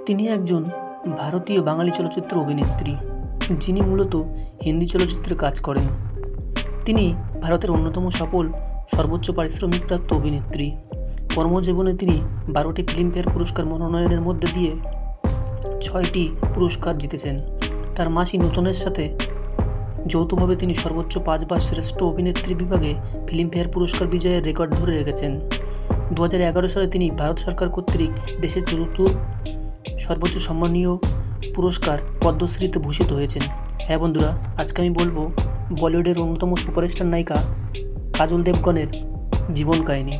তিনি একজন ভারতীয় বাঙালি চলচ্চিত্র অভিনেত্রী, যিনি মূলত হিন্দি চলচ্চিত্রে কাজ করেন। তিনি ভারতের অন্যতম সফল সর্বোচ্চ পারিশ্রমিকপ্রাপ্ত অভিনেত্রী। কর্মজীবনে তিনি 12টি ফিল্মফেয়ার পুরস্কার মনোনয়নের মধ্যে দিয়ে 6টি পুরস্কার জিতেছেন। তার মাসি নূতনের সাথে যৌথভাবে তিনি সর্বোচ্চ 5 বার শ্রেষ্ঠ অভিনেত্রী বিভাগে ফিল্মফেয়ার পুরস্কার বিজয়ের রেকর্ড ধরে রেখেছেন। 2011 সালে তিনি ভারত সরকার কর্তৃক দেশের চতুর্থ সর্বোচ্চ সম্মানীয় পুরস্কার পদ্মশ্রীতে ভূষিত হয়েছেন। হ্যাঁ বন্ধুরা, আজকে আমি বলবো বলিউডের অন্যতম সুপারস্টার নায়িকা কাজল দেবগনের জীবন কাহিনী।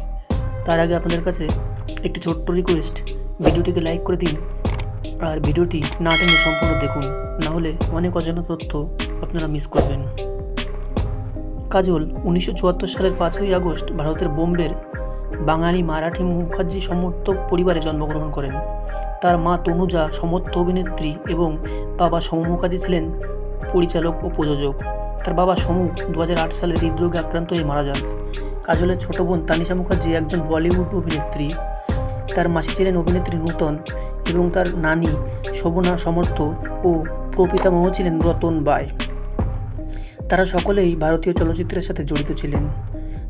তার আগে আপনাদের কাছে একটি ছোট্ট রিকোয়েস্ট, ভিডিওটিকে লাইক করে দিন আর ভিডিওটি না টেনে সম্পূর্ণ দেখুন, না হলে অনেক অজানা তথ্য আপনারা মিস করবেন। কাজল 1974 সালের 5ই আগস্ট ভারতের বোম্বের বাঙালি মারাঠি মুখার্জি সমর্থ পরিবারে জন্মগ্রহণ করেন। তার মা তনুজা সমর্থ অভিনেত্রী এবং বাবা সমু মুখার্জি ছিলেন পরিচালক ও প্রযোজক। তার বাবা সমু 2008 সালে হৃদরোগে আক্রান্ত হয়ে মারা যান। কাজলের ছোট বোন তানিশা মুখার্জি একজন বলিউড অভিনেত্রী। তার মাসি ছিলেন অভিনেত্রী নূতন এবং তার নানি শোভনা সমর্থ ও প্রপিতামহ ছিলেন রতন বাই। তারা সকলেই ভারতীয় চলচ্চিত্রের সাথে জড়িত ছিলেন।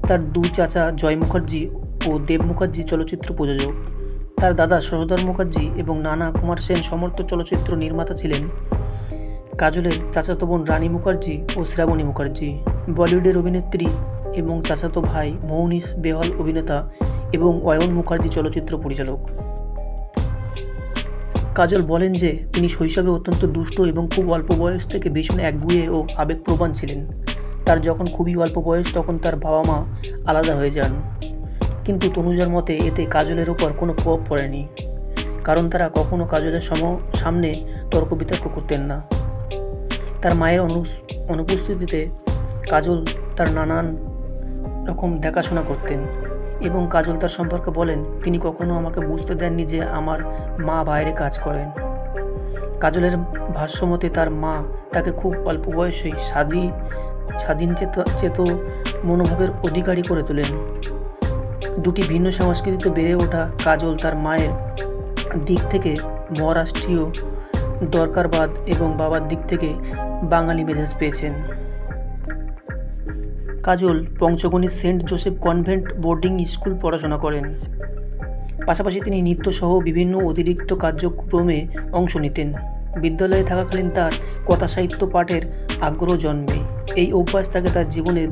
তার দুই চাচা জয় মুখার্জি ও দেব মুখার্জি চলচ্চিত্র প্রযোজক। তার দাদা শশধর মুখার্জি এবং নানা কুমার সেন সমর্থ চলচ্চিত্র নির্মাতা ছিলেন। কাজলের চাচাতো বোন রানী মুখার্জি ও শ্রাবণী মুখার্জি বলিউডের অভিনেত্রী এবং চাচাতো ভাই মৌনীশ বেহল অভিনেতা এবং অয়ন মুখার্জি চলচ্চিত্র পরিচালক। কাজল বলেন যে তিনি শৈশবে অত্যন্ত দুষ্ট এবং খুব অল্প বয়স থেকে ভীষণ একগুঁয়ে ও আবেগপ্রবণ ছিলেন। তার যখন খুবই অল্প বয়স তখন তার বাবা মা আলাদা হয়ে যান, কিন্তু তনুজার মতে এতে কাজলের ওপর কোনো প্রভাব পড়েনি, কারণ তারা কখনো কাজলের সামনে তর্ক বিতর্ক করতেন না। তার মায়ের অনুপস্থিতিতে কাজল তার নানান রকম দেখাশোনা করতেন এবং কাজল তার সম্পর্কে বলেন, তিনি কখনো আমাকে বুঝতে দেননি যে আমার মা বাইরে কাজ করেন। কাজলের ভাষ্যমতে তার মা তাকে খুব অল্প বয়সেই স্বাধীন চেত মনোভাবের অধিকারী করে তোলেন। দুটি ভিন্ন সংস্কৃতিতে বেড়ে ওঠা কাজল তার মায়ের দিক থেকে মহারাষ্ট্রীয় দরকারবাদ এবং বাবার দিক থেকে বাঙালি মেজাজ পেয়েছেন। কাজল পঞ্চগণের saint Joseph convent boarding school পড়াশোনা করেন। পাশাপাশি তিনি নৃত্যসহ বিভিন্ন অতিরিক্ত কার্যক্রমে অংশ নিতেন। বিদ্যালয়ে থাকাকালীন তার কথা সাহিত্য পাঠের আগ্রহ জন্মে। এই অভ্যাস তাকে তার জীবনের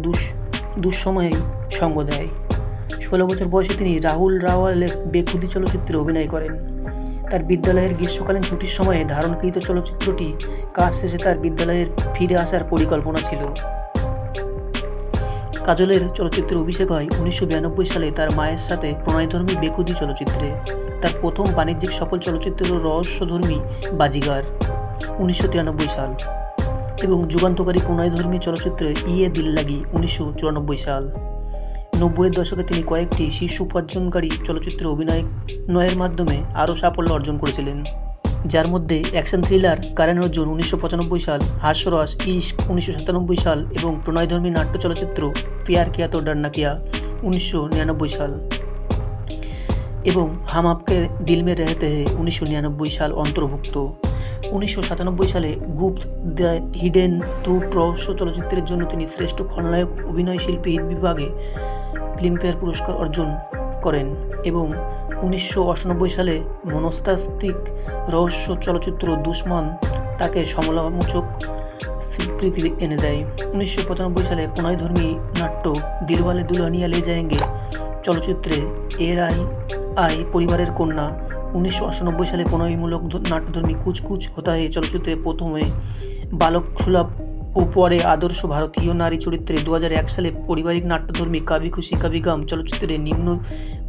দুঃসময়ে সঙ্গ দেয়। 16 বছর বয়সে তিনি রাহুল রাওয়ালের বেখুদি চলচ্চিত্রে অভিনয় করেন। তার বিদ্যালয়ের গ্রীষ্মকালীন ছুটির সময়ে ধারণকৃত চলচ্চিত্রটি কাজ শেষে তার বিদ্যালয়ের ফিরে আসার পরিকল্পনা ছিল। কাজলের চলচ্চিত্রে অভিষেক হয় 1992 সালে তার মায়ের সাথে প্রণয়ধর্মী বেখুদি চলচ্চিত্রে। তার প্রথম বাণিজ্যিক সফল চলচ্চিত্র রহস্যধর্মী বাজিগার 1993 সাল এবং যুগান্তকারী প্রণয়ধর্মী চলচ্চিত্র ইয়ে দিল লাগি 1994 সাল। 90-এর দশকে তিনি কয়েকটি শীর্ষ উপার্জনকারী চলচ্চিত্রে অভিনয়ের মাধ্যমে আরও সাফল্য অর্জন করেছিলেন, যার মধ্যে অ্যাকশন থ্রিলার কারণ অর্জুন 1995 সাল, হাস্যরস ইশক 1997 সাল এবং প্রণয়ধর্মী নাট্য চলচ্চিত্র প্যার কিয়া তো ডরনা কিয়া 1999 সাল এবং হাম আপকে দিল মে রহতে হ্যায় 1999 সাল অন্তর্ভুক্ত। 1997 সালে গুপ্ত দ্য হিডেন ট্রুথ রহস্য চলচ্চিত্রের জন্য তিনি শ্রেষ্ঠ খলনায়ক অভিনয়শিল্পী বিভাগে ফিল্মফেয়ার পুরস্কার অর্জন করেন এবং 1998 সালে মনস্তাত্ত্বিক রহস্য চলচ্চিত্র দুশমন তাকে সমালোচক স্বীকৃতি এনে দেয়। 1995 সালে প্রণয়ধর্মী নাট্য দিলওয়ালে দুলহানিয়া লে যায়েঙ্গে চলচ্চিত্রে আই পরিবারের কন্যা। 1998 সালে প্রণয়মূলক নাট্যধর্মী কুছ কুছ হোতা হ্যায় চলচ্চিত্রে প্রথমে বালক সুলভ ও পরে আদর্শ ভারতীয় নারী চরিত্রে। 2001 সালে পারিবারিক নাট্যধর্মী কাভি খুশি কাভি গম চলচ্চিত্রে নিম্ন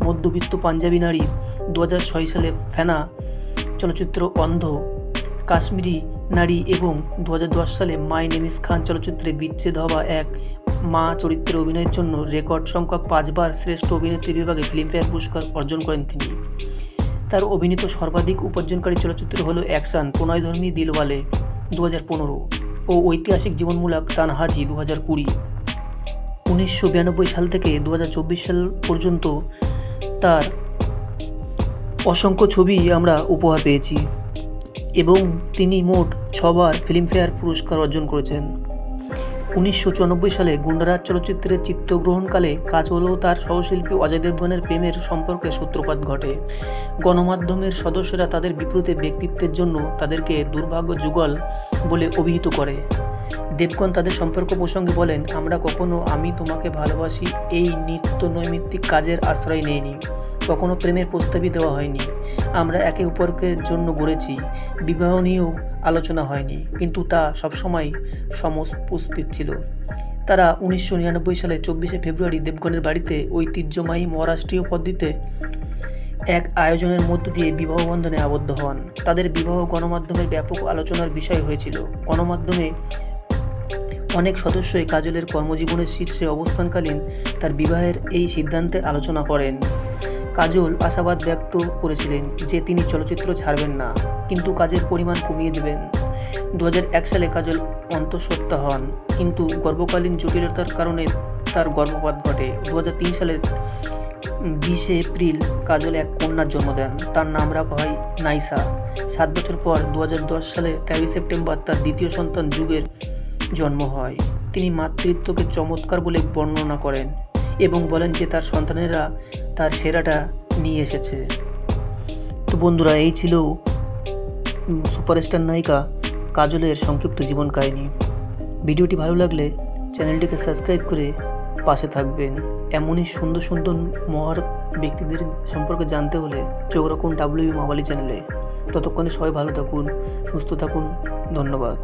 মধ্যবিত্ত পাঞ্জাবি নারী। 2006 সালে ফেনা চলচ্চিত্র অন্ধ কাশ্মীরি নারী এবং 2010 সালে মাই নেম ইজ খান চলচ্চিত্রে বিচ্ছেদ হওয়া এক মা চরিত্রে অভিনয়ের জন্য রেকর্ড সংখ্যক 5 বার শ্রেষ্ঠ অভিনেত্রী বিভাগে ফিল্মফেয়ার পুরস্কার অর্জন করেন তিনি। তার অভিনীত সর্বাধিক উপার্জনকারী চলচ্চিত্র হল অ্যাকশন প্রণয়ধর্মী দিলওয়ালে 2015 ও ঐতিহাসিক জীবনমূলক তানহাজি 2020। 1992 সাল থেকে 2024 সাল পর্যন্ত তার অসংখ্য ছবি আমরা উপহার পেয়েছি। এবং তিনি মোট 6 বার ফিল্মফেয়ার পুরস্কার অর্জন করেছেন। 1994 সালে গুন্ডারাজ চলচ্চিত্রে চিত্রগ্রহণকালে কাজল ও তার সহশিল্পী অজয় দেবগনের প্রেমের সম্পর্কে সূত্রপাত ঘটে। গণমাধ্যমের সদস্যরা তাদের বিপরীত ব্যক্তিত্বের জন্য তাদেরকে দুর্ভাগ্য যুগল বলে অভিহিত করে। দেবগন তাদের সম্পর্ক প্রসঙ্গে বলেন, আমরা কখনো আমি তোমাকে ভালোবাসি এই নিত্যনৈমিত্তিক কাজের আশ্রয় নেইনি, কখনো প্রেমের প্রস্তাবই দেওয়া হয়নি। আমরা একে অপরের জন্য গড়েছি, বিবাহ নিয়েও আলোচনা হয়নি, কিন্তু তা সবসময় সমুপস্থিত ছিল। তারা 1999 সালে 24শে ফেব্রুয়ারি দেবগনের বাড়িতে ঐতিহ্যবাহী মহারাষ্ট্রীয় পদ্ধতিতে এক আয়োজনের মধ্য দিয়ে বিবাহ বন্ধনে আবদ্ধ হন। তাদের বিবাহ গণমাধ্যমের ব্যাপক আলোচনার বিষয় হয়েছিল। গণমাধ্যমে অনেক সদস্যই কাজলের কর্মজীবনের শীর্ষে অবস্থানকালীন তার বিবাহের এই সিদ্ধান্তে আলোচনা করেন। কাজল আশাবাদ ব্যক্ত করেছিলেন যে তিনি চলচ্চিত্র ছাড়বেন না, কিন্তু কাজের পরিমাণ কমিয়ে দেবেন। 2001 সালে কাজল অন্তঃসত্ত্বা হন, কিন্তু গর্ভকালীন জটিলতার কারণে তার গর্ভপাত ঘটে। 2003 সালের 20 এপ্রিল কাজল এক কন্যার জন্ম দেন। তার নাম রাখা হয় নাইসা। 7 বছর পর 2010 সালে 23 সেপ্টেম্বর তার দ্বিতীয় সন্তান যুগের জন্ম হয়। তিনি মাতৃত্বকে চমৎকার বলে বর্ণনা করেন এবং বলেন যে তার সন্তানেরা তার সেরাটা নিয়ে এসেছে। তো বন্ধুরা, এই ছিল সুপারস্টার নায়িকা কাজলের সংক্ষিপ্ত জীবন কাহিনী। ভিডিওটি ভালো লাগলে চ্যানেলটিকে সাবস্ক্রাইব করে পাশে থাকবেন। এমনই সুন্দর সুন্দর মহান ব্যক্তিদের সম্পর্কে জানতে হলে চোখ রাখুন WB মাওয়ালি চ্যানেলে। ততক্ষণে সবাই ভালো থাকুন, সুস্থ থাকুন। ধন্যবাদ।